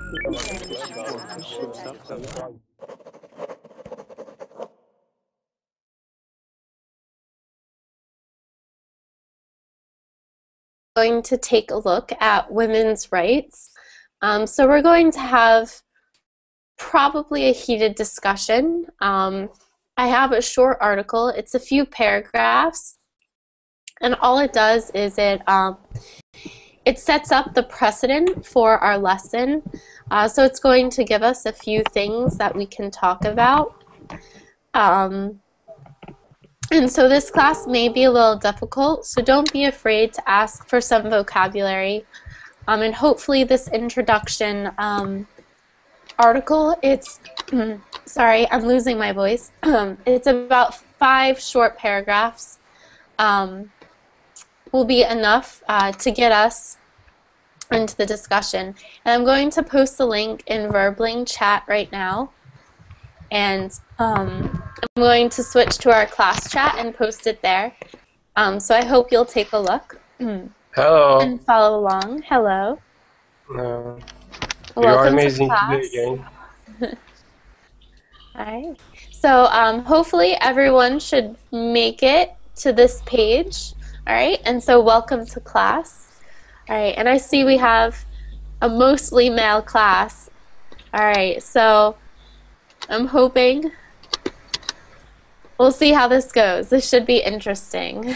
Going to take a look at women's rights. So we're going to have probably a heated discussion. I have a short article. It's a few paragraphs, and all it does is it sets up the precedent for our lesson. So it's going to give us a few things that we can talk about. And so this class may be a little difficult, so don't be afraid to ask for some vocabulary. And hopefully this introduction article, it's, sorry, I'm losing my voice. It's about 5 short paragraphs, will be enough to get us into the discussion. And I'm going to post the link in Verbling chat right now. And I'm going to switch to our class chat and post it there. So I hope you'll take a look. Hello. And follow along. Hello. You are Welcome amazing to class. today again. Alright. So hopefully everyone should make it to this page. Alright, and so welcome to class. Alright, and I see we have a mostly male class. Alright, so I'm hoping we'll see how this goes. This should be interesting.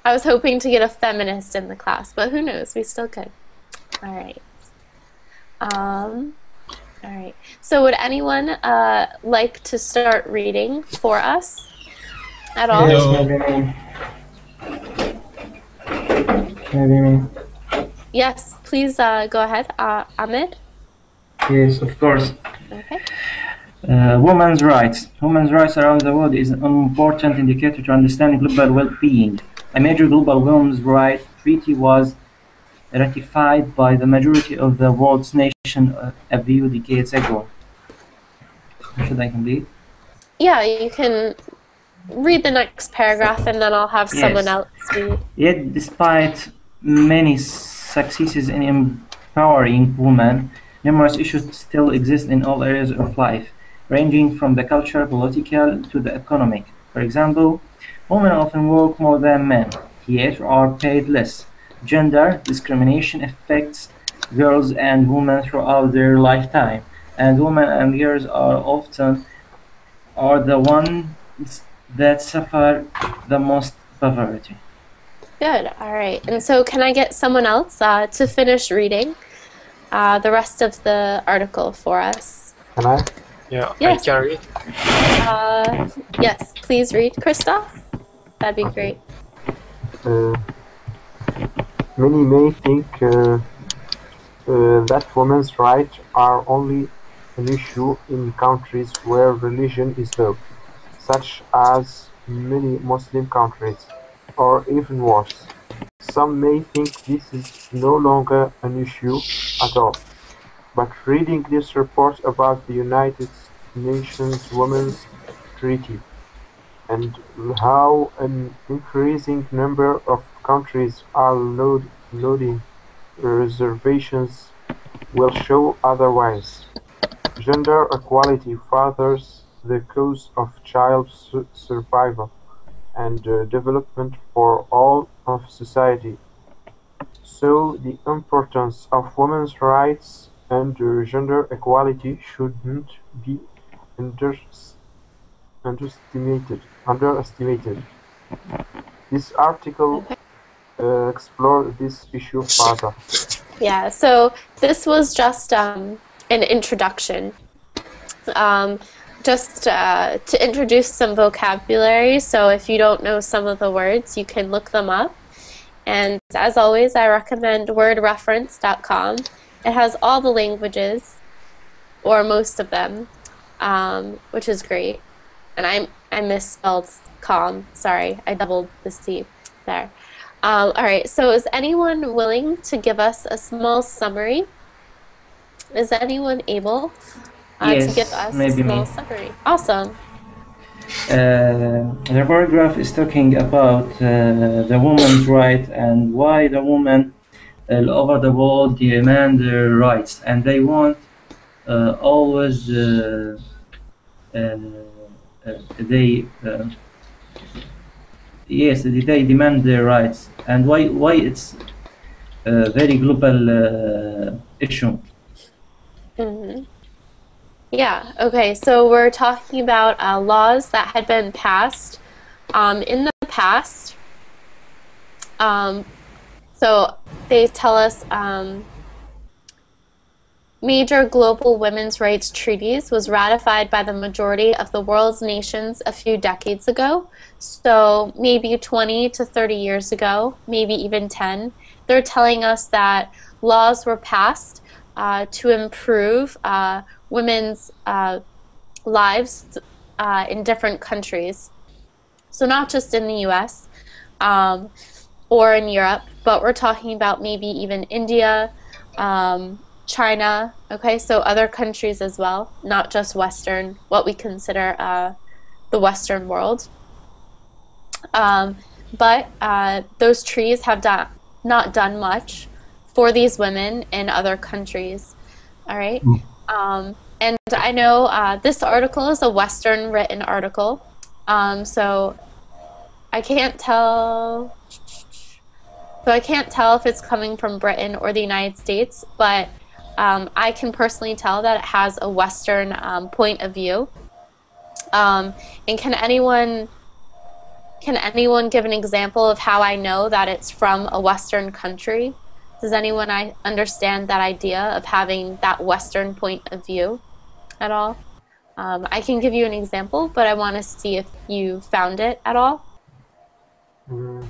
I was hoping to get a feminist in the class, but who knows? We still could. Alright. Alright. So would anyone like to start reading for us at all? Yes, maybe me. Yes, please go ahead. Ahmed? Yes, of course. Okay. Women's rights. Women's rights around the world is an important indicator to understanding global well-being. A major global women's rights treaty was ratified by the majority of the world's nations a few decades ago. Should I complete? Yeah, you can read the next paragraph and then I'll have someone else read. Yet, despite many successes in empowering women, numerous issues still exist in all areas of life, ranging from the cultural, political, to the economic. For example, women often work more than men, yet are paid less. Gender discrimination affects girls and women throughout their lifetime, and women and girls are often the ones that suffer the most poverty. Good, alright. And so can I get someone else to finish reading the rest of the article for us? Can I? Yeah, yes. I can read. Yes, please read, Christoph. That'd be great. Many may think that women's rights are only an issue in countries where religion is low, such as many Muslim countries, or even worse. Some may think this is no longer an issue at all, but reading this report about the United Nations Women's Treaty and how an increasing number of countries are loading reservations will show otherwise. Gender equality furthers the cause of child survival and development for all of society. So the importance of women's rights and gender equality shouldn't be underestimated. This article explores this issue further. Yeah, so this was just an introduction. Just to introduce some vocabulary, so if you don't know some of the words, you can look them up. And as always, I recommend wordreference.com. It has all the languages, or most of them, which is great. And I misspelled com, sorry, I doubled the C there. Alright, so is anyone willing to give us a small summary? Is anyone able to give us a small summary? Awesome. The paragraph is talking about the woman's right and why the woman all over the world demand their rights, and they want always uh, they yes, they demand their rights. And why it's a very global issue. Hmm. Yeah, okay, so we're talking about laws that had been passed in the past. So they tell us major global women's rights treaties was ratified by the majority of the world's nations a few decades ago. So maybe 20 to 30 years ago, maybe even 10. They're telling us that laws were passed to improve women's lives in different countries. So not just in the US or in Europe, but we're talking about maybe even India, China, okay, so other countries as well, not just Western, what we consider the Western world. But those treaties have not done much for these women in other countries, all right? And I know this article is a Western written article, so I can't tell. So I can't tell if it's coming from Britain or the United States, but I can personally tell that it has a Western point of view. And can anyone give an example of how I know that it's from a Western country? Does anyone understand that idea of having that Western point of view at all? I can give you an example, but I want to see if you found it at all. Mm,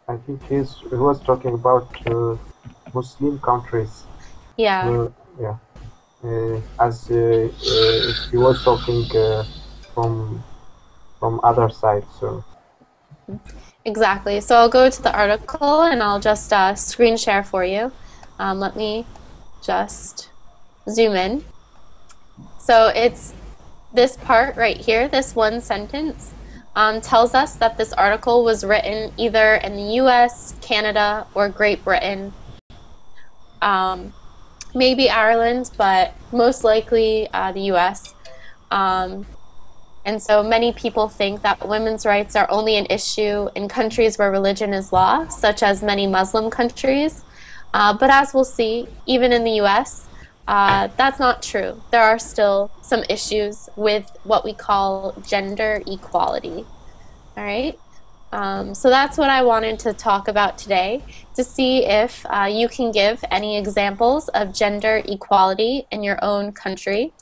I think he was talking about Muslim countries. Yeah. Yeah, as if he was talking from other side. So Exactly. So I'll go to the article and I'll just screen share for you. Let me just zoom in. So it's this part right here, this one sentence, tells us that this article was written either in the US, Canada, or Great Britain. Maybe Ireland, but most likely the US. And so many people think that women's rights are only an issue in countries where religion is law, such as many Muslim countries. But as we'll see, even in the US, that's not true. There are still some issues with what we call gender equality. All right? So that's what I wanted to talk about today, to see if you can give any examples of gender equality in your own country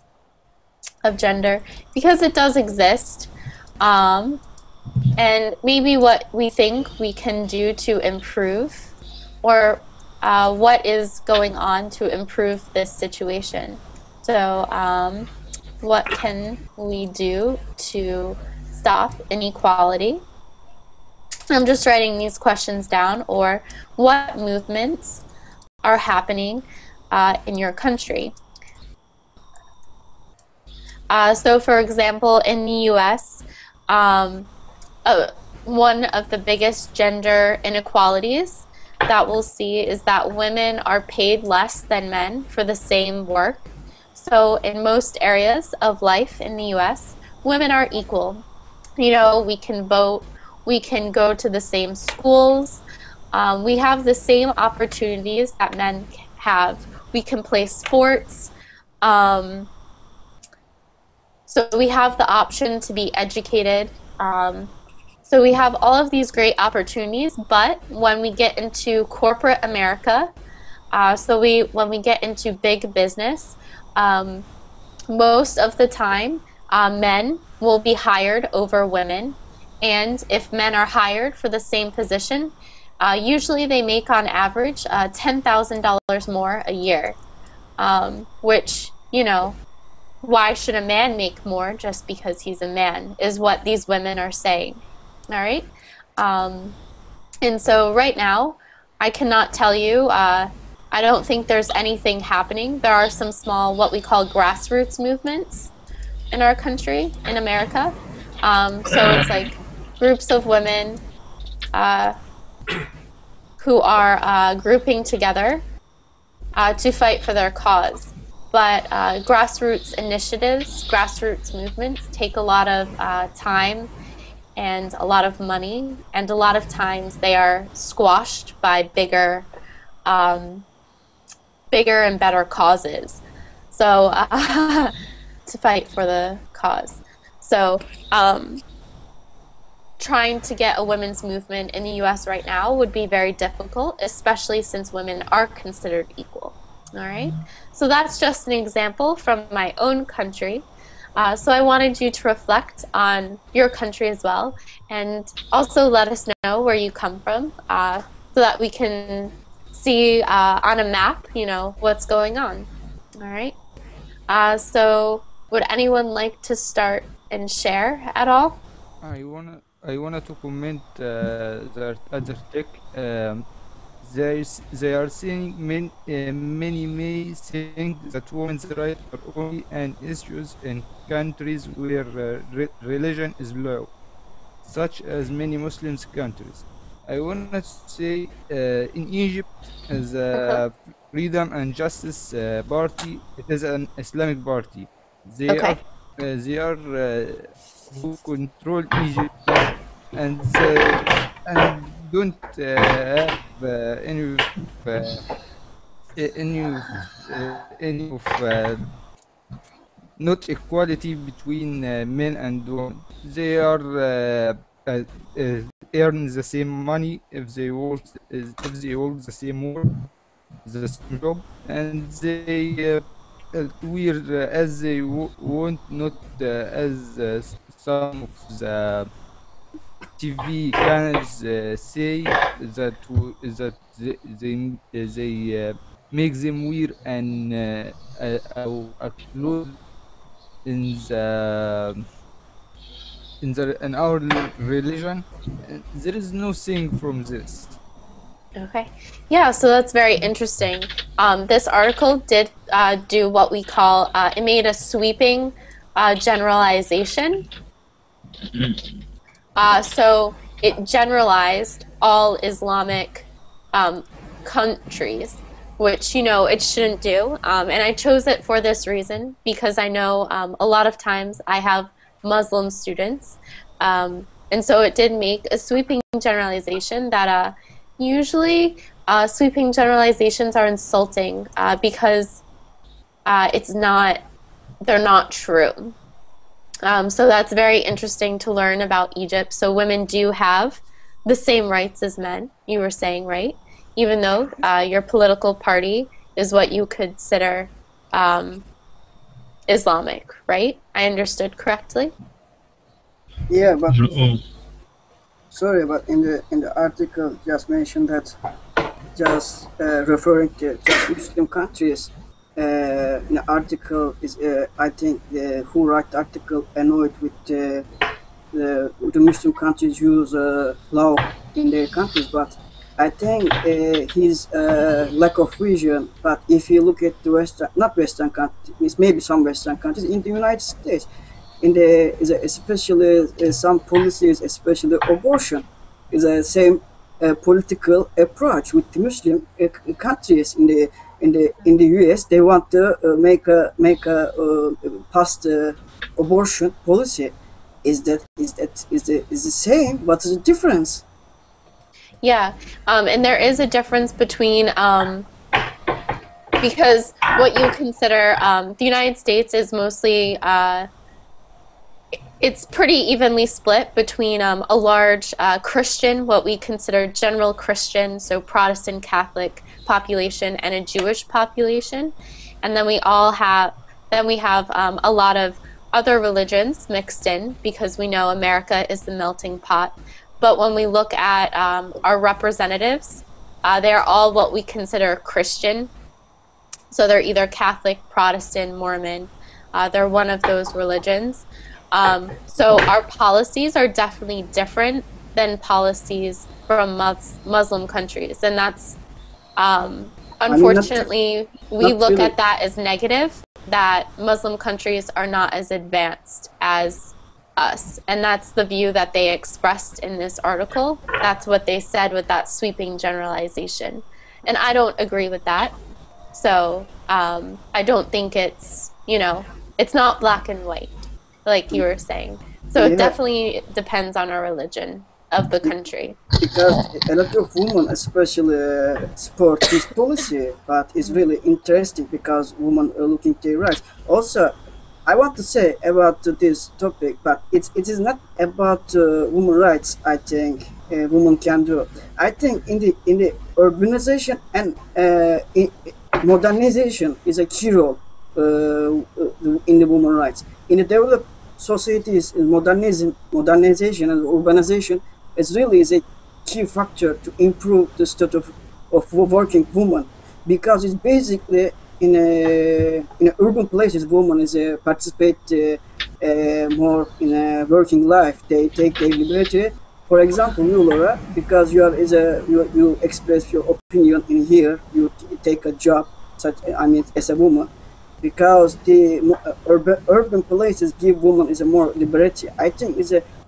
of gender, because it does exist, and maybe what we think we can do to improve, or what is going on to improve this situation. So what can we do to stop inequality? I'm just writing these questions down. Or what movements are happening in your country? So for example, in the US, one of the biggest gender inequalities that we'll see is that women are paid less than men for the same work. So in most areas of life in the US, women are equal. You know, we can vote, we can go to the same schools, we have the same opportunities that men have. We can play sports. So we have the option to be educated. So we have all of these great opportunities, but when we get into corporate America, when we get into big business, most of the time, men will be hired over women. And if men are hired for the same position, usually they make on average $10,000 more a year, which, you know, why should a man make more just because he's a man, is what these women are saying. All right? And so right now, I cannot tell you, I don't think there's anything happening. There are some small, what we call grassroots movements in our country, in America. So it's like groups of women who are grouping together to fight for their cause. But grassroots initiatives, grassroots movements take a lot of time and a lot of money, and a lot of times they are squashed by bigger and better causes. So to fight for the cause. So trying to get a women's movement in the US right now would be very difficult, especially since women are considered equal. All right. So that's just an example from my own country. So I wanted you to reflect on your country as well, and also let us know where you come from, so that we can see on a map, you know, what's going on. All right. So would anyone like to start and share at all? I wanna to comment the other tech. They are saying many may think that women's rights are only an issues in countries where religion is low, such as many Muslims countries. I want to say in Egypt, Uh-huh. the Freedom and Justice Party, it is an Islamic party. They Okay. are who control Egypt, and don't have uh, any of not equality between men and women. They are uh, uh, earn the same money if they work the same work, the same job, and they wear as they want, not as some of the TV channels say that they make them wear a clothes in in our religion. There is no thing from this. Okay. Yeah, so that's very interesting. This article did do what we call, it made a sweeping generalization. So it generalized all Islamic countries, which, you know, it shouldn't do. And I chose it for this reason because I know a lot of times I have Muslim students. And so it did make a sweeping generalization that usually sweeping generalizations are insulting because they're not true. So that's very interesting to learn about Egypt. So women do have the same rights as men, you were saying, right? Even though your political party is what you consider Islamic, right? I understood correctly? Yeah, but sorry, but in the article just mentioned that just referring to just Muslim countries. In the article is I think who write the article annoyed with the Muslim countries use law in their countries, but I think his lack of vision. But if you look at the not Western countries, maybe some Western countries in the United States, in the especially some policies, especially abortion, is the same political approach with the Muslim countries in the U.S. They want to make a pass the abortion policy. Is the same? What's the difference? Yeah, and there is a difference between because what you consider the United States is mostly it's pretty evenly split between a large Christian, what we consider general Christian, so Protestant Catholic population, and a Jewish population, and then we have a lot of other religions mixed in because we know America is the melting pot. But when we look at our representatives, they're all what we consider Christian. So they're either Catholic, Protestant, Mormon. They're one of those religions. So our policies are definitely different than policies from Muslim countries. And that's, unfortunately, we look really. at that as negative, that Muslim countries are not as advanced as us. And that's the view that they expressed in this article. That's what they said with that sweeping generalization. And I don't agree with that. So I don't think it's, it's not black and white, like you were saying. So it definitely depends on our religion of the country. Because a lot of women especially support this policy, but it's really interesting because women are looking to their rights. Also, I want to say about this topic, but it is not about women rights. I think women can do. I think in the urbanization and modernization is a key role in the women rights. In the developed societies, modernization and urbanization is a key factor to improve the status of working women, because it's basically in urban places women participate more in a working life. They take their liberty. For example, you, Laura, because you express your opinion in here, you take a job as a woman, because the urban places give women more liberty. I think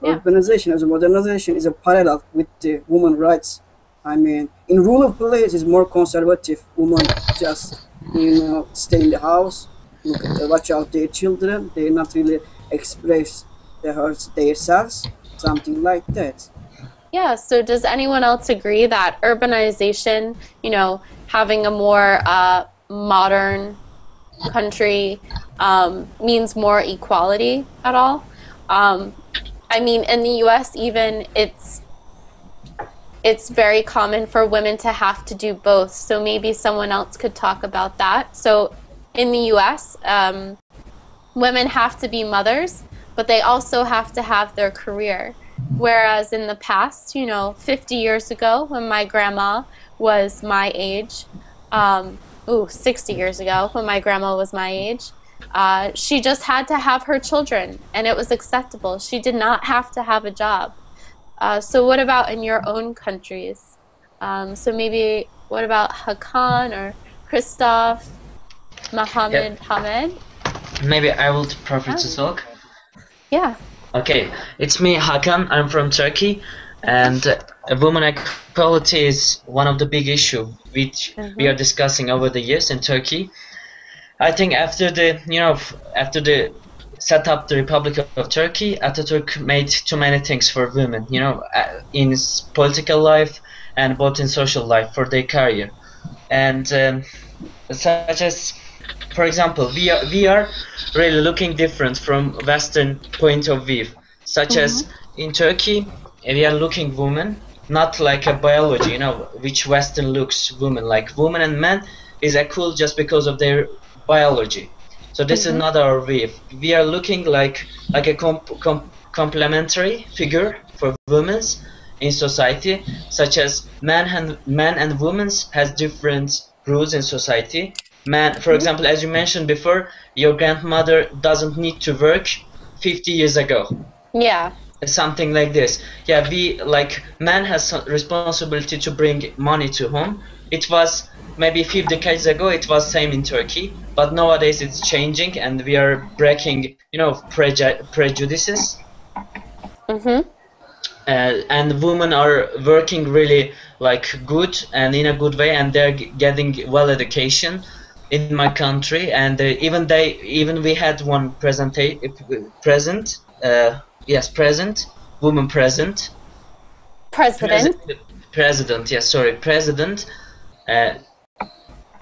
urbanization as a modernization is a parallel with the women rights. In rural places more conservative, women just stay in the house, watch out their children. They not really express themselves, something like that. Yeah, so does anyone else agree that urbanization, having a more modern country means more equality at all? In the US even, it's very common for women to have to do both, so maybe someone else could talk about that. So in the US, women have to be mothers, but they also have to have their career. Whereas in the past, 50 years ago, when my grandma was my age, 60 years ago, when my grandma was my age, she just had to have her children, and it was acceptable. She did not have to have a job. So what about in your own countries? So maybe, what about Hakan or Christoph, Mohammed, Hamed? Maybe I would prefer to talk. Yeah. Okay, it's me, Hakan. I'm from Turkey, and women equality is one of the big issues which we are discussing over the years in Turkey. I think after the set up the Republic of Turkey, Atatürk made too many things for women, in political life and both in social life for their career, and such as, for example, we are really looking different from Western point of view, such as in Turkey we are looking women not like a biology, which Western looks women like. Women and men is equal just because of their biology. So this is not our view. We are looking like a complementary figure for women in society, such as men and women has different rules in society. Man, for example, as you mentioned before, your grandmother doesn't need to work 50 years ago. Yeah. Something like this. Yeah, man has responsibility to bring money to home. It was maybe 50 decades ago, it was same in Turkey, but nowadays it's changing and we are breaking, prejudices. And women are working really good and in a good way, and they're getting well education in my country, and even we had one president,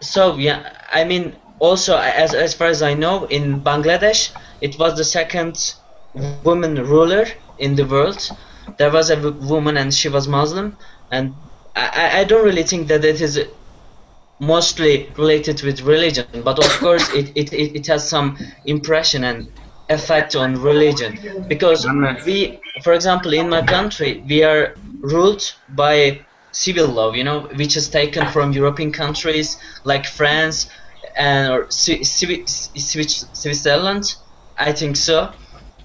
so yeah, also as far as I know, in Bangladesh it was the second woman ruler in the world. There was a woman and she was Muslim, and I don't really think that it is mostly related with religion, but of course it has some impression and effect on religion, because we, for example, in my country we are ruled by civil law, which is taken from European countries like France or Switzerland, I think so.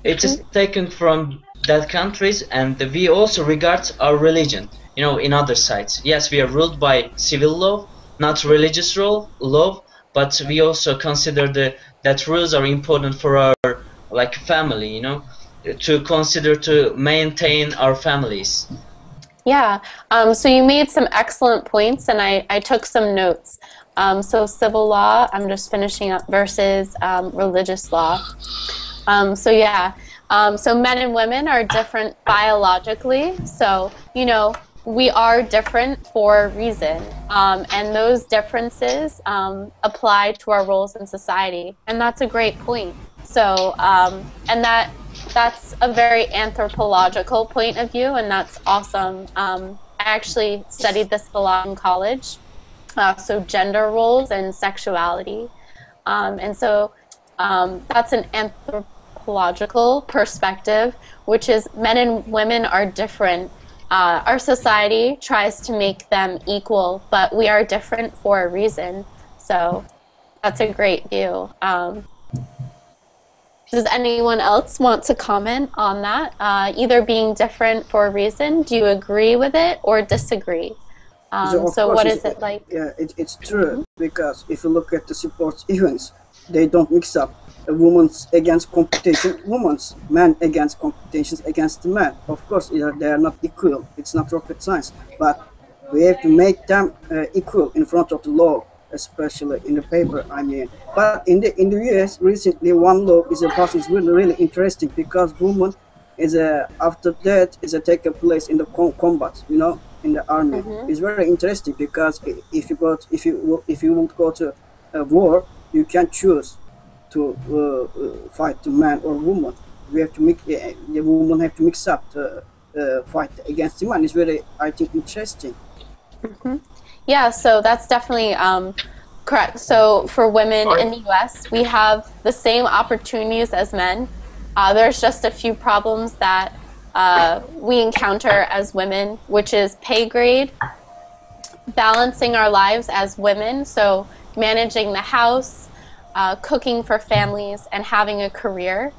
It is taken from that countries, and we also regard our religion, in other sides. Yes, we are ruled by civil law, not religious law, but we also consider that rules are important for our family, to consider to maintain our families? Yeah, so you made some excellent points, and I took some notes. So civil law, I'm just finishing up, versus religious law. So yeah, so men and women are different biologically. So, you know, we are different for a reason. And those differences apply to our roles in society. And that's a great point. So, and that's a very anthropological point of view, and that's awesome. I actually studied this a lot in college. So gender roles and sexuality. And so that's an anthropological perspective, which is men and women are different. Our society tries to make them equal, but we are different for a reason. So that's a great view. Does anyone else want to comment on that? Either being different for a reason, do you agree with it or disagree? So what is it like? Yeah, it's true, because if you look at the sports events, they don't mix up women's against competition, women's, men against competitions against men. Of course, they are not equal. It's not rocket science, but we have to make them equal in front of the law, especially in the paper. I mean, but in the US recently, one law is passed is really interesting, because women is after that is take a place in the combat. You know, in the army. It's very interesting, because if you would go to a war, you can choose to fight the man or woman. We have to mix. The woman have to mix up to fight against the man. It's very, I think, interesting. Yeah, so that's definitely correct. So for women in the U.S., we have the same opportunities as men. There's just a few problems that we encounter as women, which is pay grade, balancing our lives as women, so managing the house, cooking for families, and having a career.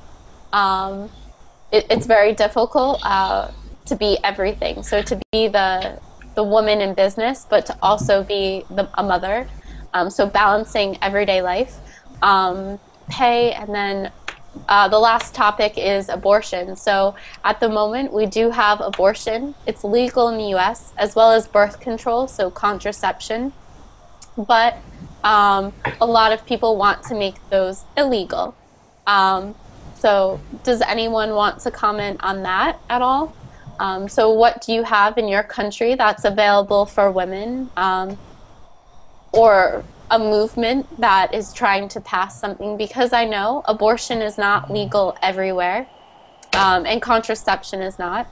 It's very difficult to be everything. So to be the woman in business, but to also be a mother. So balancing everyday life, pay, and then the last topic is abortion. So at the moment, we do have abortion. It's legal in the U.S., as well as birth control, so contraception. But a lot of people want to make those illegal. So does anyone want to comment on that at all? So what do you have in your country that's available for women, or a movement that is trying to pass something? Because I know abortion is not legal everywhere, and contraception is not,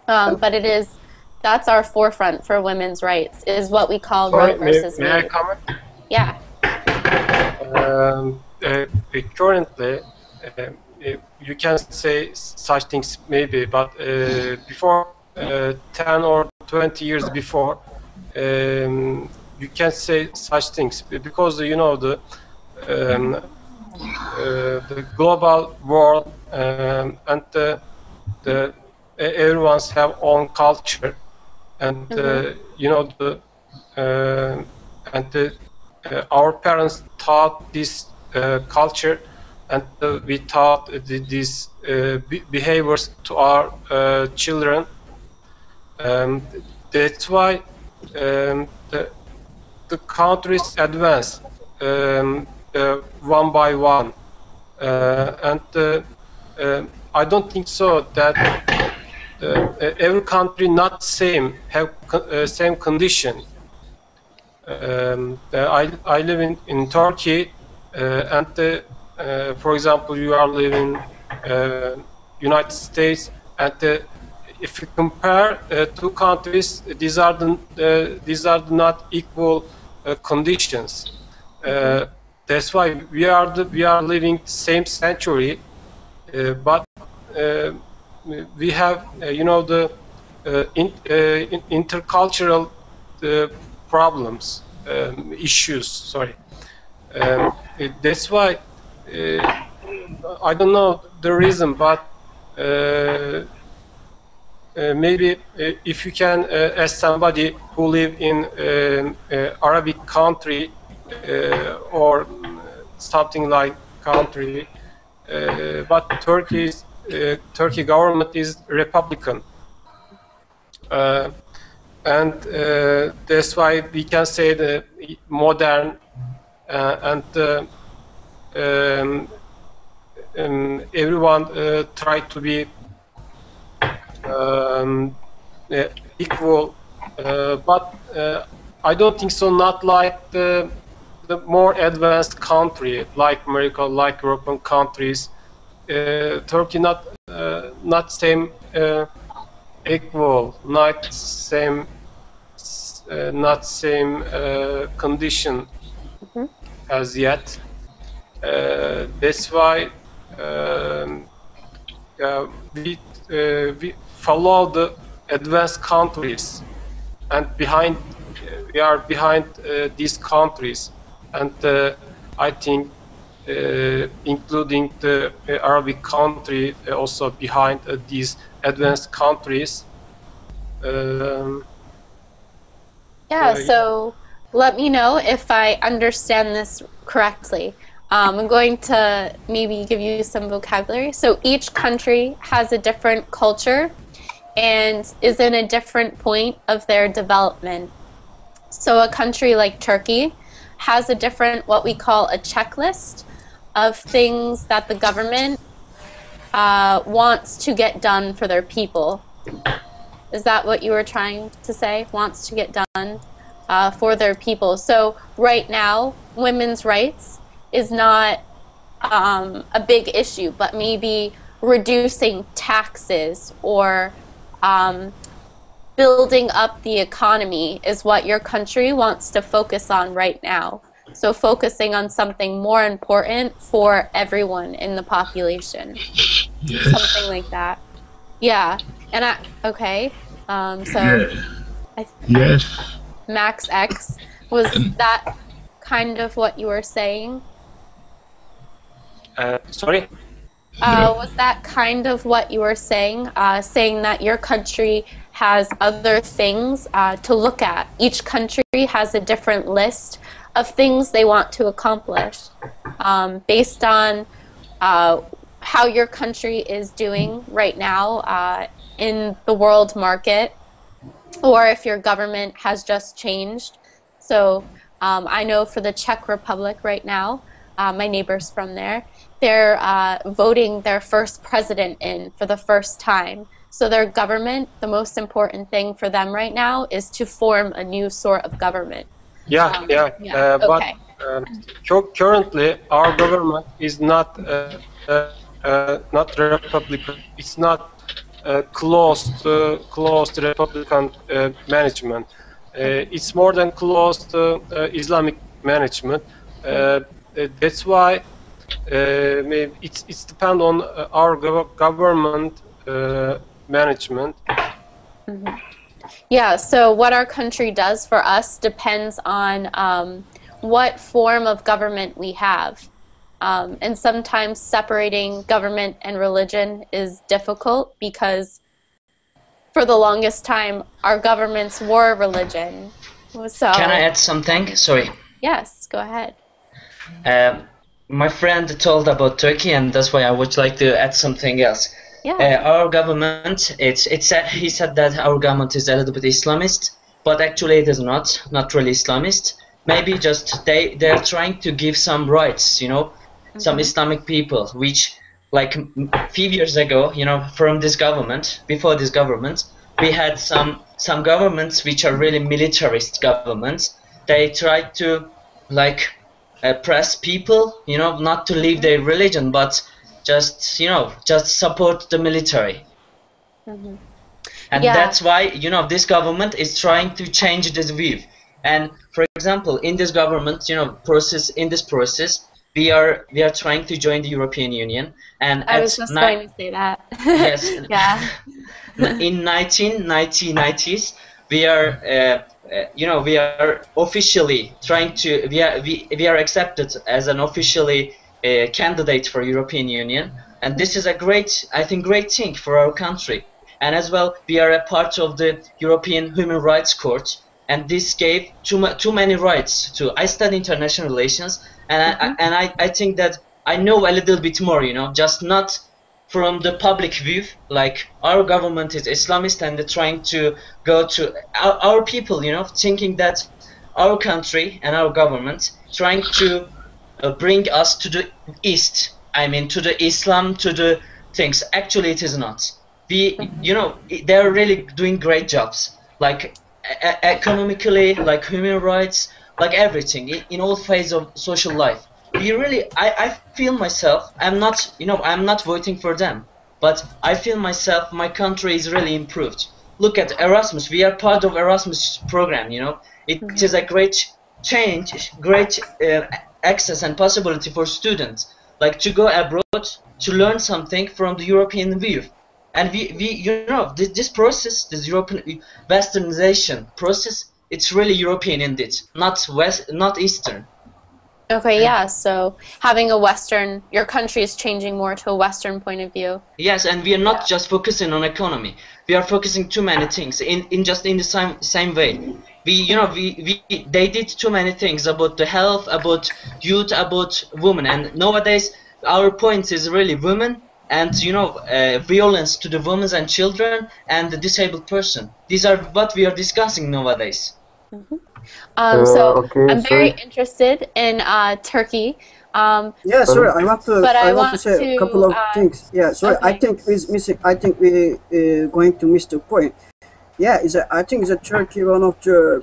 but it is. That's our forefront for women's rights, is what we call Roe versus Wade. May I comment? Yeah. Currently, you can say such things maybe, but before 10 or 20 years before, you can't say such things, because you know the global world, and everyone's have own culture, and you know our parents taught this culture, and we taught these behaviors to our children. That's why the countries advance one by one, and I don't think so that every country not same have same condition. I live in Turkey, and for example, you are living United States, and if you compare two countries, these are not equal conditions. That's why we are living the same century, but we have you know the intercultural problems, issues. Sorry, that's why I don't know the reason, but maybe if you can ask somebody who live in Arabic country or something like country, but Turkey is Turkey government is Republican, and that's why we can say the modern and everyone try to be equal, but I don't think so. Not like the more advanced country like America, like European countries. Turkey not same equal, not same condition as yet. That's why we follow the advanced countries, and we are behind these countries, and I think including the Arabic country also behind these advanced countries. So let me know if I understand this correctly. I'm going to maybe give you some vocabulary. So each country has a different culture and is in a different point of their development. So a country like Turkey has a different, what we call a checklist of things that the government wants to get done for their people. Is that what you were trying to say? Wants to get done for their people. So right now, women's rights is not a big issue, but maybe reducing taxes or building up the economy is what your country wants to focus on right now. So focusing on something more important for everyone in the population. Yes. Something like that. Yeah. And okay. Yes. Max X, was that kind of what you were saying? Sorry? Was that kind of what you were saying? Saying that your country has other things to look at. Each country has a different list of things they want to accomplish based on how your country is doing right now in the world market, or if your government has just changed. So I know for the Czech Republic right now, my neighbor's from there, they're voting their first president in for the first time. So their government, the most important thing for them right now is to form a new sort of government. But currently our government is not Republican. It's not closed Republican management. It's more than closed Islamic management. That's why maybe it's depend on our government management. Mm-hmm. Yeah, so what our country does for us depends on what form of government we have. And sometimes separating government and religion is difficult because for the longest time our governments were religion. So, can I add something? Sorry. Yes, go ahead. My friend told about Turkey, and that's why I would like to add something else. Yeah. Our government, he said that our government is a little bit Islamist, but actually it is not really Islamist. Maybe just they're trying to give some rights, some Islamic people, which like a few years ago, from this government, before this government, we had some governments which are really militarist governments. They tried to press people, not to leave their religion, but just support the military. Mm-hmm. And that's why this government is trying to change this view. And for example, in this government process we are trying to join the European Union, and I was just going to say that. Yes. Yeah. In 1990s we are we are officially trying to we are accepted as an officially candidate for European Union, and this is a great thing for our country. And as well, we are a part of the European Human Rights Court, and this gave too many rights to. I study international relations, and I think that I know a little bit more, just not from the public view, like our government is Islamist and they're trying to go to our people, you know, thinking that our country and our government trying to bring us to the East. I mean, to the Islam, to the things. Actually, it is not. You know, they're really doing great jobs, like economically, like human rights, like everything in all phases of social life. I feel myself, I'm not, you know, I'm not voting for them, but I feel myself, my country is really improved. Look at Erasmus, we are part of Erasmus program, you know, it is a great change, great access and possibility for students, like to go abroad, to learn something from the European view. And we you know, this process, this European westernization process, it's really European indeed, not Eastern. Okay, yeah, so having a Western, your country is changing more to a Western point of view. Yes, and we are not just focusing on economy. We are focusing too many things in the same way. They did too many things about the health, about youth, about women, and nowadays our point is really women and, you know, violence to the women and children and the disabled person. These are what we are discussing nowadays. So okay, I'm very sorry. interested in Turkey. Yeah, sorry, I want to. But I want to say a couple of things. Yeah, sorry, I okay. think is missing. I think we going to miss the point. Yeah, I think is Turkey one of the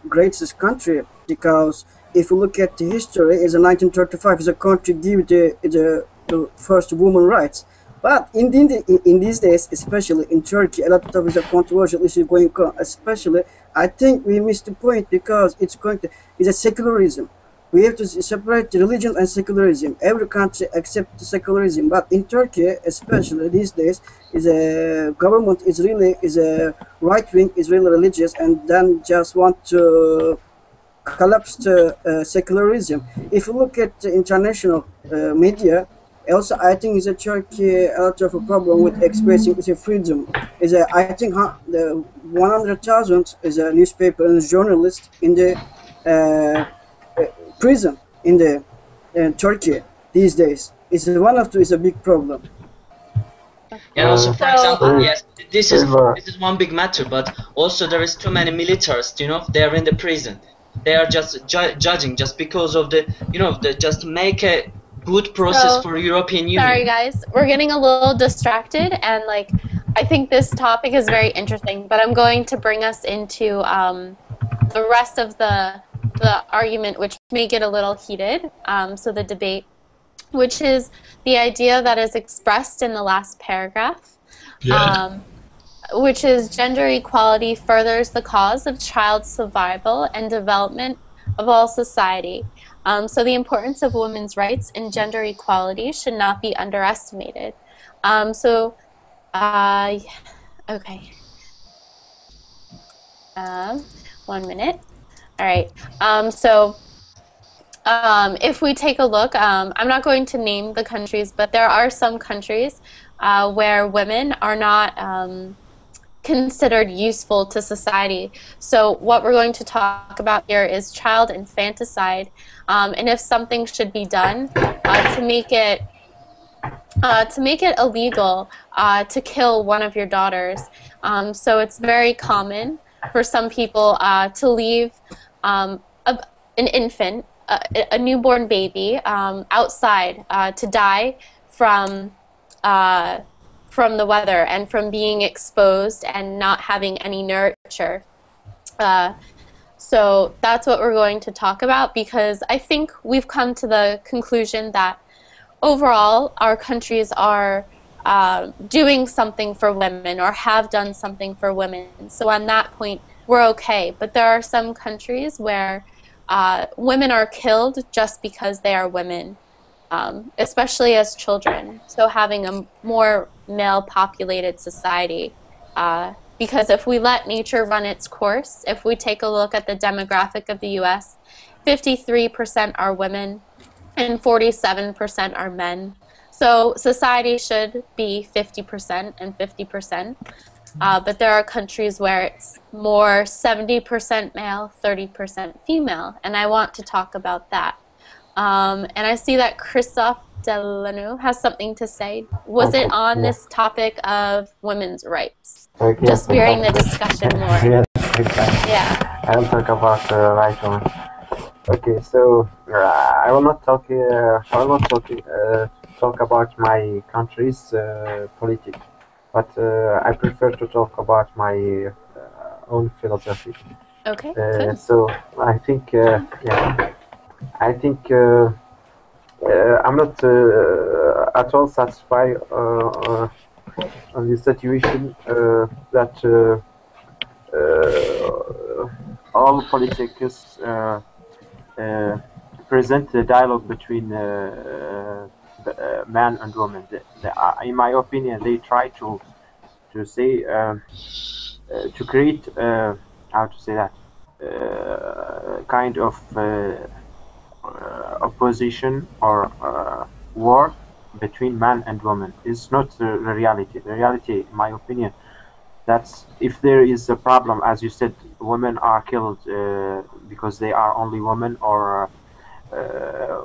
greatest country, because if you look at the history, is 1935 is a country give the first woman rights. But in these days, especially in Turkey, a lot of the controversial issues going on. Especially, I think we missed the point because it's a secularism. We have to separate the religion and secularism. Every country accepts secularism, but in Turkey, especially these days, is a government is a right wing, is really religious, and then just want to collapse the secularism. If you look at the international media, also I think is a Turkey a lot of a problem with expressing is a freedom. Is a I think the 100,000 is a newspaper and journalist in the uh, prison in the Turkey these days. Is one of the is a big problem. And also, for example, yes, this is Eva. one big matter, but also there is too many militarists, you know, they are in the prison. They are just judging just because of the, you know, just make a good process for European Union. Sorry guys, we're getting a little distracted, and like I think this topic is very interesting, but I'm going to bring us into the rest of the argument, which may get a little heated, so the debate, which is the idea that is expressed in the last paragraph, which is gender equality furthers the cause of child survival and development of all society. So the importance of women's rights and gender equality should not be underestimated. Okay. 1 minute. All right. If we take a look, I'm not going to name the countries, but there are some countries where women are not considered useful to society. So what we're going to talk about here is child infanticide, and if something should be done to make it illegal to kill one of your daughters. So it's very common for some people to leave an infant, a newborn baby, outside to die from the weather and from being exposed and not having any nurture. So that's what we're going to talk about, because I think we've come to the conclusion that overall our countries are doing something for women or have done something for women. So on that point, we're okay. But there are some countries where women are killed just because they are women, especially as children. So having a more male-populated society, because if we let nature run its course, if we take a look at the demographic of the U.S., 53% are women and 47% are men. So society should be 50% and 50%, but there are countries where it's more 70% male, 30% female, and I want to talk about that. And I see that Christoph Delano has something to say. Was Okay, it on yeah. this topic of women's rights? Yes, Just veering the exactly. discussion more. Yes, exactly. Yeah. I'll talk about right one. Okay, so I will not talk. I will not talk about my country's politics, but I prefer to talk about my own philosophy. Okay, good. So I think, yeah, I think I'm not at all satisfied on the situation that all politics uh, present the dialogue between man and woman. In my opinion, they try to say to create how to say that kind of opposition or war between man and woman. It's not the reality. The reality, in my opinion, that's if there is a problem, as you said, women are killed because they are only women, or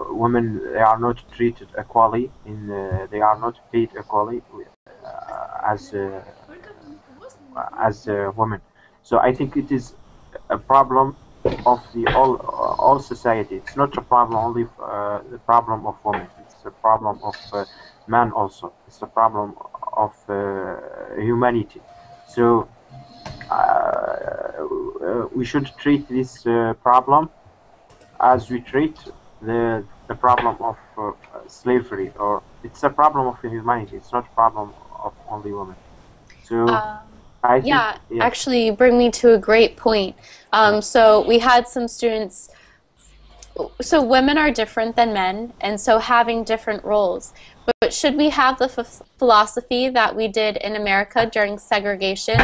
women they are not treated equally in they are not paid equally as women. So I think it is a problem of the all society. It's not a problem only the problem of women. It's a problem of man also. It's a problem of humanity. So we should treat this problem as we treat the problem of slavery, or it's a problem of humanity. It's not a problem of only women. So I think, Yeah, yeah. actually, you bring me to a great point. So we had some students. So women are different than men, and so having different roles. But should we have the philosophy that we did in America during segregation,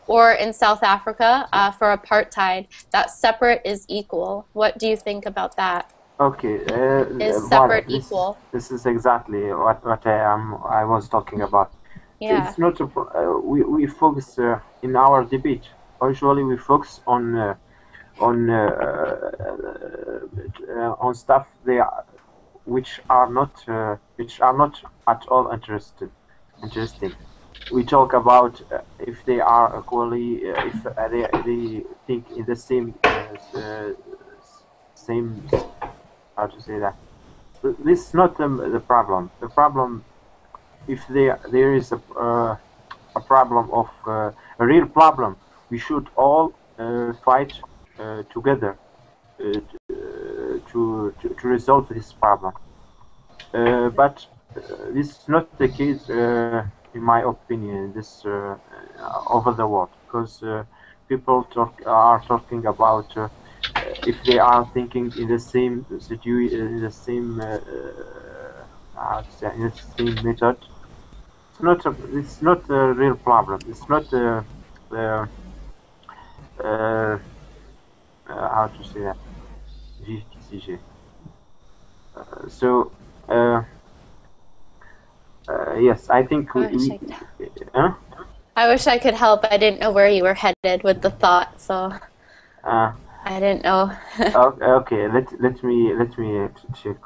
or in South Africa for apartheid, that separate is equal? What do you think about that? Okay, Is voilà, separate equal? this is exactly what I was talking about. Yeah. It's not a we focus in our debate. Usually we focus on stuff which are not at all interesting. We talk about if they are equally if they think in the same how to say that. This is not the problem. The problem, if there is a problem of a real problem, we should all fight together to resolve this problem. But this is not the case, in my opinion, this over the world, because people are talking about if they are thinking in the same situation, in the same in the same method. It's not a real problem. It's not uh, how to say that. GTCG. So yes, I think I wish I could help. I didn't know where you were headed with the thought, so I didn't know. okay, let me check.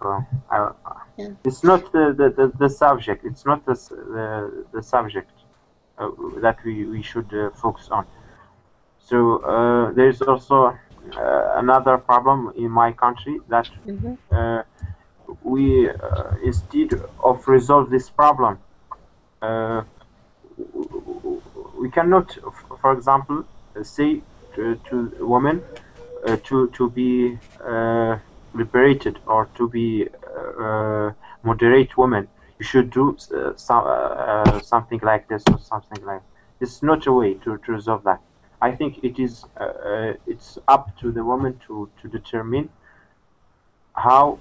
Yeah. It's not the subject. It's not the subject that we should focus on. So there's also another problem in my country that we instead of resolve this problem, we cannot, for example, say to women to be liberated, or to be moderate women. You should do something like this or something like. This is not a way to resolve that. I think it is it's up to the woman to determine how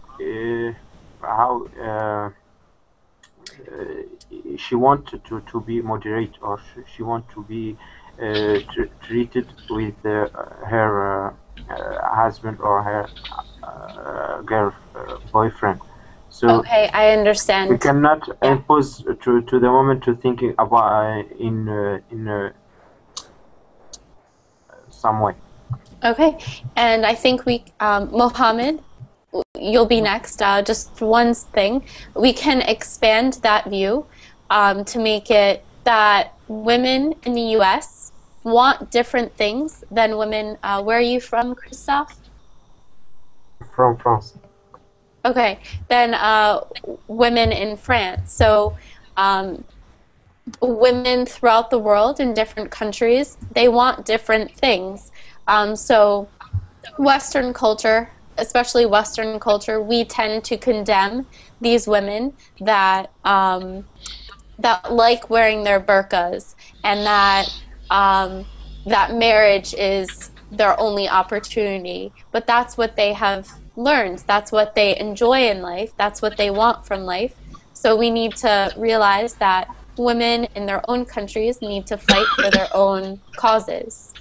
she wants to be moderate, or she wants to be treated with her husband or her boyfriend. So okay, I understand. we cannot impose to the woman to thinking about in some way. Okay, and I think we, Mohammed, you'll be next. Just one thing. We can expand that view to make it that women in the U.S. want different things than women. Where are you from, Christophe? From France. Okay, then women in France. So women throughout the world in different countries, they want different things. So Western culture, especially Western culture, we tend to condemn these women that that like wearing their burqas and that marriage is their only opportunity. But that's what they have learned. That's what they enjoy in life. That's what they want from life. So we need to realize that women in their own countries need to fight for their own causes.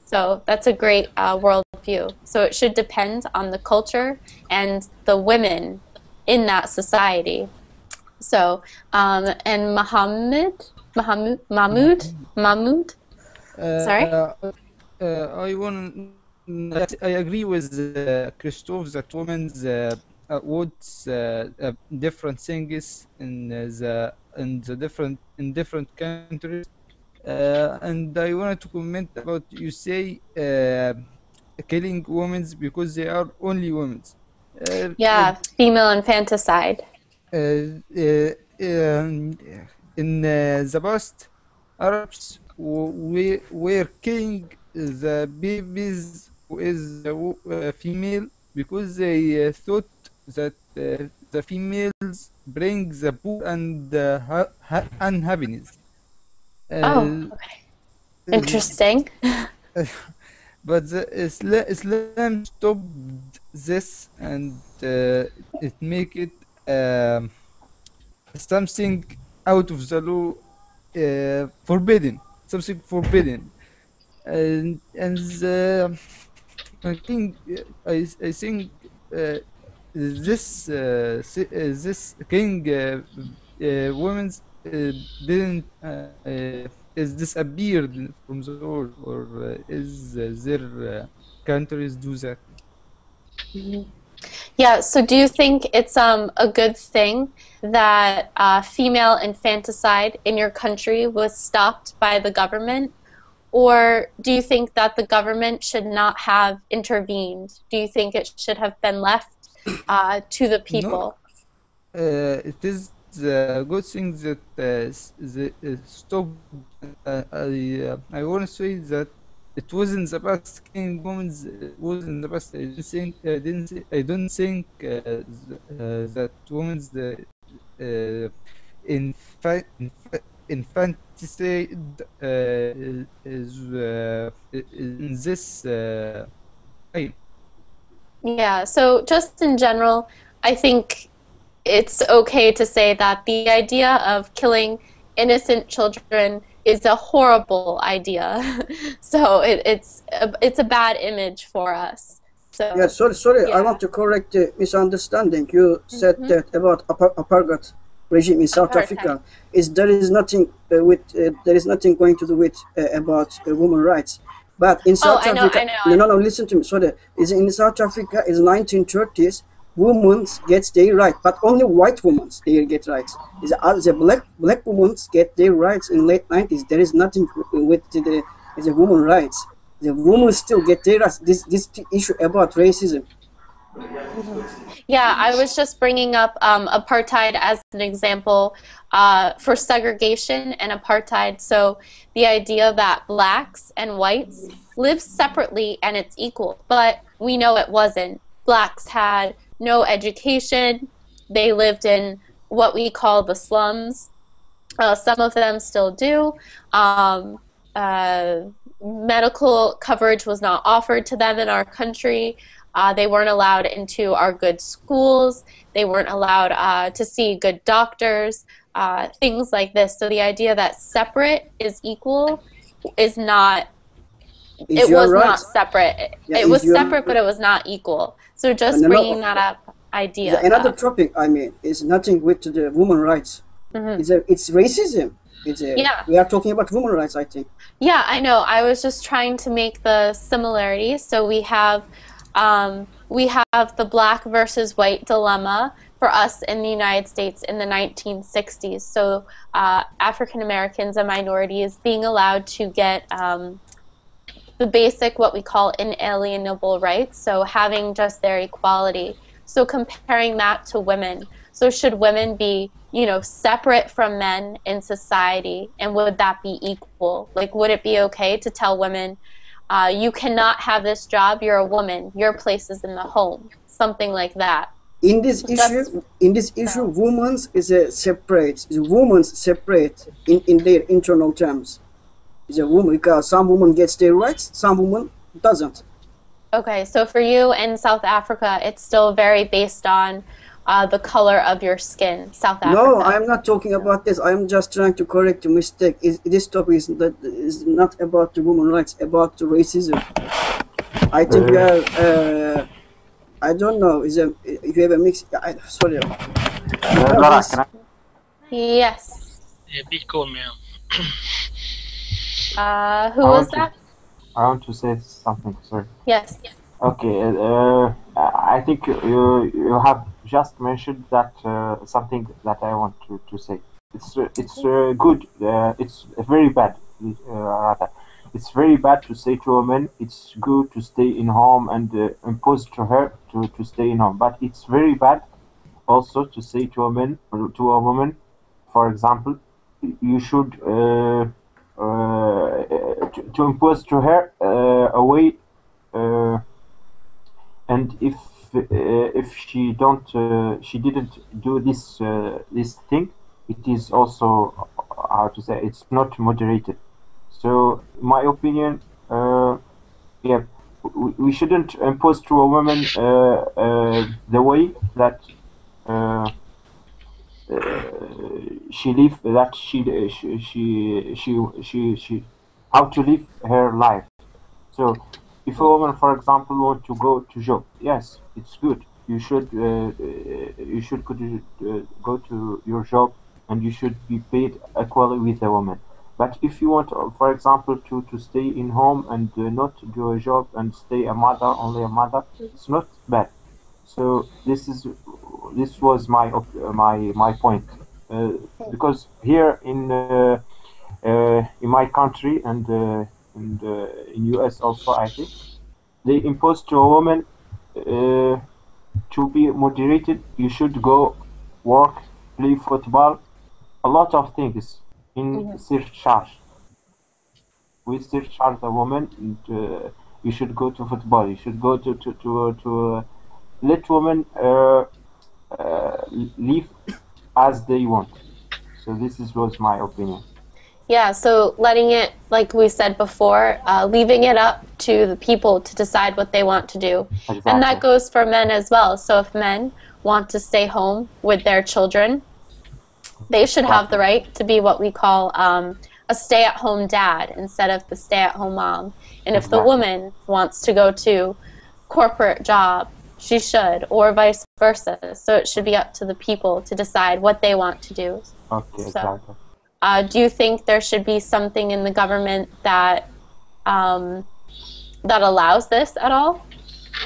So that's a great worldview. So it should depend on the culture and the women in that society. So, and Mahmoud, sorry? I want. I agree with Christophe that women's wants different things in different countries. And I wanted to comment about you say killing women because they are only women. Yeah, female infanticide. In the past, Arabs were killing the babies who is female because they thought that the females bring the poor and unhappiness. Oh, okay. Interesting. But the Islam stopped this and it make it something out of the law, forbidden, something forbidden, and I think this king women's didn't is disappeared from the world, or is their countries do that? Yeah, so do you think it's a good thing that female infanticide in your country was stopped by the government? Or do you think that the government should not have intervened? Do you think it should have been left to the people? No, it is a good thing that stop. I want to say that it was in the past. Killing women was in the past. I don't think that women's infanticide is in this time. Yeah, so just in general, I think it's okay to say that the idea of killing innocent children is a horrible idea. So it's a bad image for us. So Yeah, sorry. yeah. I want to correct the misunderstanding. You said that about apartheid regime in South Apartheid. Africa. There is nothing going to do with about women rights. But in South I know, Africa, I know. no, listen to me. Sorry, is in South Africa is 1930s. Women get their right, but only white women they get rights. The black women get their rights in late 90s. There is nothing with the women rights. The women still get their rights. This issue about racism. Yeah, I was just bringing up apartheid as an example for segregation and apartheid. So the idea that blacks and whites live separately and it's equal, but we know it wasn't. Blacks had no education. They lived in what we call the slums. Some of them still do. Medical coverage was not offered to them in our country. They weren't allowed into our good schools. They weren't allowed to see good doctors, things like this. So the idea that separate is equal is not, it was not separate. Yeah, it was separate, but it was not equal. So just bringing that up idea. Another topic, I mean, is nothing with the women rights. It's racism. Yeah. We are talking about women rights, I think. Yeah, I know. I was just trying to make the similarities. So we have we have the black versus white dilemma for us in the United States in the 1960s. So African Americans and minorities being allowed to get the basic, what we call inalienable rights, so having just their equality. So comparing that to women. So should women be, you know, separate from men in society, and would that be equal? Like, would it be okay to tell women, you cannot have this job, you're a woman, your place is in the home, something like that? In this issue, women's is a separate. Women's separate in their internal terms. Is a woman, because some women gets their rights, some women doesn't. Okay, so for you in South Africa, it's still very based on the color of your skin, South Africa. No, I'm not talking about this. I'm just trying to correct a mistake. This topic is not about the women's rights, about the racism. I think we are. I don't know. If you have a mix, sorry. Yes. Be cool, man. Who was that? I want to say something. Sorry. Yes. Okay. I think you have just mentioned that something that I want to say. It's good. It's very bad. Rather, it's very bad to say to a woman it's good to stay in home and impose to her to stay in home. But it's very bad also to say to a woman, for example, you should to impose to her a way, and if she didn't do this thing, it is also, how to say, it's not moderated. So, in my opinion, yeah, we shouldn't impose to a woman the way that she live, that she how to live her life. So, if a woman, for example, want to go to job, yes, it's good. You should go to your job, and you should be paid equally with a woman. But if you want, for example, to stay in home and not do a job and stay a mother, only a mother, it's not bad. So this was my point, because here in my country and in US also, I think they impose to a woman to be moderated. You should go work, play football, a lot of things in surcharge. We surcharge a woman, and you should go to football. You should go to let women live as they want. So this was my opinion. Yeah, so letting it, like we said before, leaving it up to the people to decide what they want to do. Exactly. And that goes for men as well. So if men want to stay home with their children, they should have the right to be what we call a stay-at-home dad instead of the stay-at-home mom. And if the woman wants to go to corporate job, she should, or vice versa. So it should be up to the people to decide what they want to do. Okay, exactly. Do you think there should be something in the government that that allows this at all?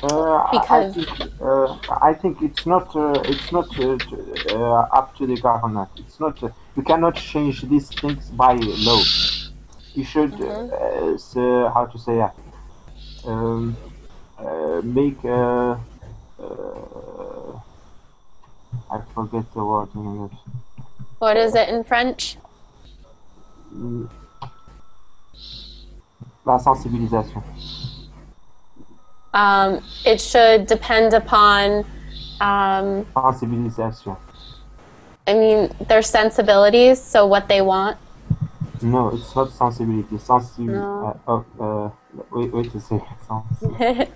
Because I think it's not up to the government. It's not. You cannot change these things by law. You should how to say that? Make I forget the word in English. What is it in French? La sensibilisation. It should depend upon sensibilisation. I mean, their sensibilities, so what they want. No, it's not sensibility. No. Wait a second.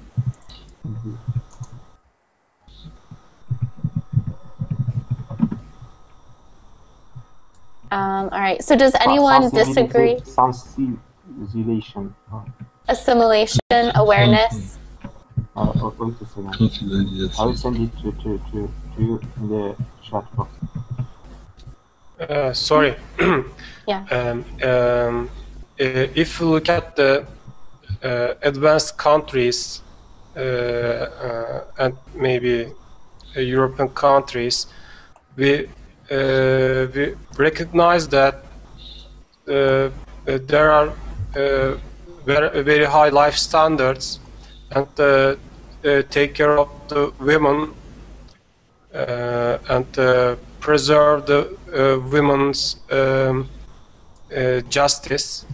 All right. So does anyone disagree? Sensibilization. Assimilation, awareness. Wait a second. I will send it to you in the chat box. Sorry. Yeah. If you look at the advanced countries, and maybe European countries, we recognize that there are very high life standards, and take care of the women and preserve the women's justice,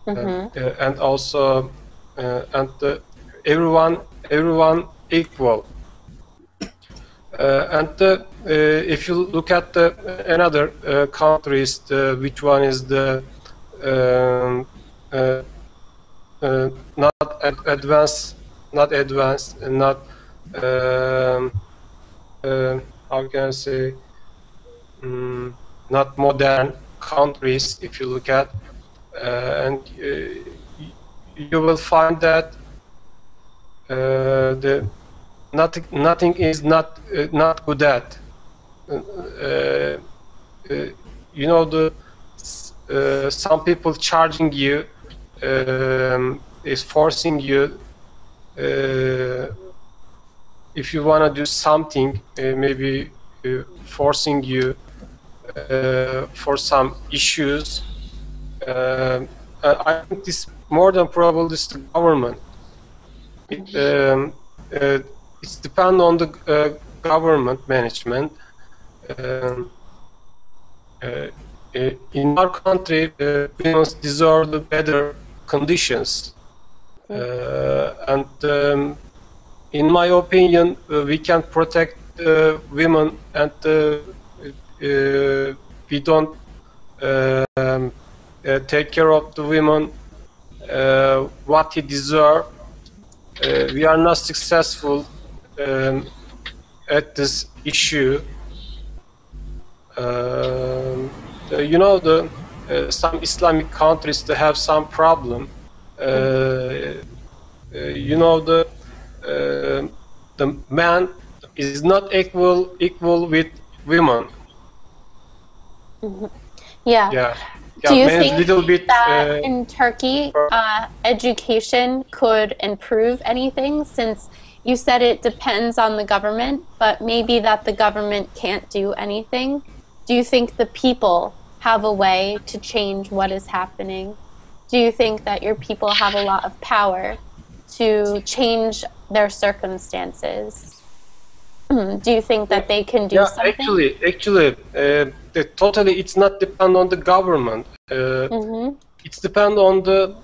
and also and everyone equal. And if you look at the another countries, which one is the not advanced, not how can I say, not modern countries. If you look at and you will find that the nothing is not good at. You know, the some people charging you, is forcing you, if you want to do something, maybe forcing you for some issues. I think this more than probably is the government. It's depend on the government management. In our country, women deserve the better conditions, and in my opinion, we can protect women, and we don't take care of the women what he deserve. We are not successful at this issue. You know, the some Islamic countries, they have some problem. You know, the man is not equal with women. Yeah. Do you think that in Turkey, education could improve anything? Since you said it depends on the government, but maybe that the government can't do anything. Do you think the people have a way to change what is happening? Do you think that your people have a lot of power to change their circumstances? Do you think that they can do something? Actually, totally, it's not depend on the government. It's depend on the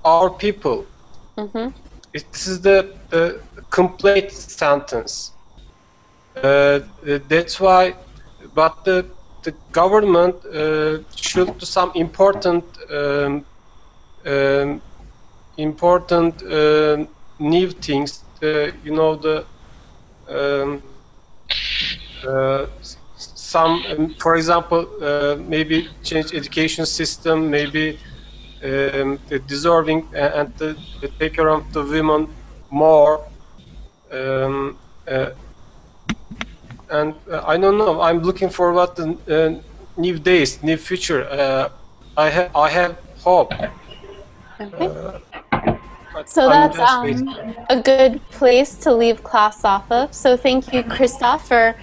our people. This is the complete sentence. That's why. But the government should do some important new things. You know, the some, for example, maybe change education system, maybe deserving and take care of the women more. And I don't know. I'm looking forward to new days, new future. I have hope. So that's a good place to leave class off of. So thank you, Christoph, for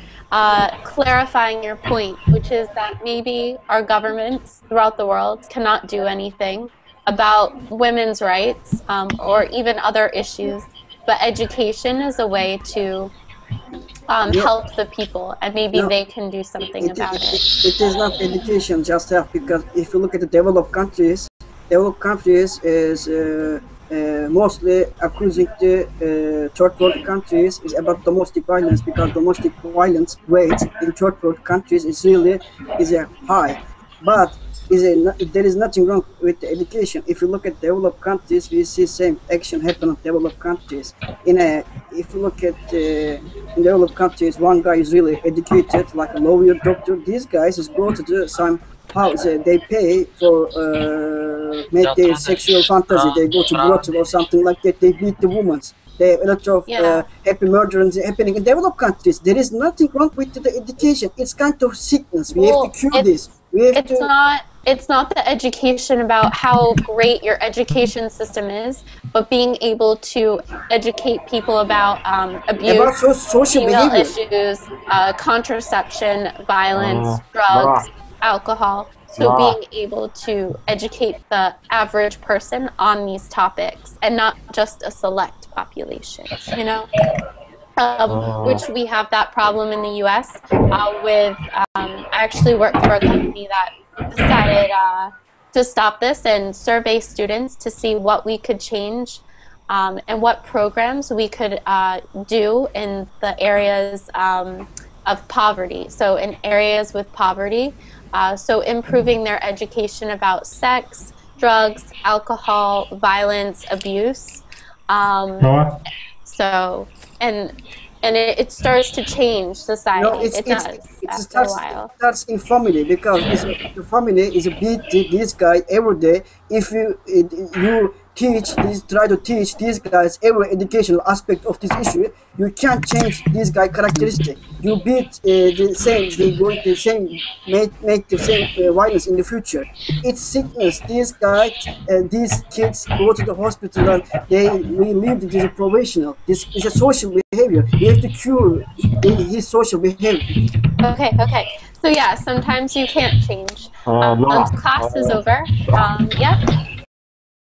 clarifying your point, which is that maybe our governments throughout the world cannot do anything about women's rights or even other issues, but education is a way to help the people, and maybe they can do something about it. It is not education just help, because if you look at the developed countries is mostly accusing the third world countries is about domestic violence, because domestic violence rates in third world countries is really high. But there is nothing wrong with the education. If you look at developed countries, we see same action happen in developed countries. If you look at in developed countries, one guy is really educated, like a lawyer, doctor. These guys is go to do some house. They pay for make their sexual fantasy. They go to brothel or something like that. They beat the women. They have a lot of happy murderings happening in developed countries. There is nothing wrong with the education. It's kind of sickness. We have to cure this. It's not it's not the education about how great your education system is, but being able to educate people about abuse, About social female behavior. issues, contraception, violence, Nah, drugs, alcohol. So nah. being able to educate the average person on these topics and not just a select population, you know? Which we have that problem in the U.S. With, I actually work for a company that decided to stop this and survey students to see what we could change and what programs we could do in the areas of poverty. So in areas with poverty, so improving their education about sex, drugs, alcohol, violence, abuse. So and it starts to change society. No, It does it after a while. starts in family, because the family is beat this guy every day. If you try to teach these guys every educational aspect of this issue, you can't change this guy characteristic. You beat the same, they going to same make the same violence in the future. It's sickness. These guys, these kids go to the hospital and they relieve the provisional. This is a social behavior. We have to cure his social behavior. Okay. So yeah, sometimes you can't change. Nah. Class is over. Yeah.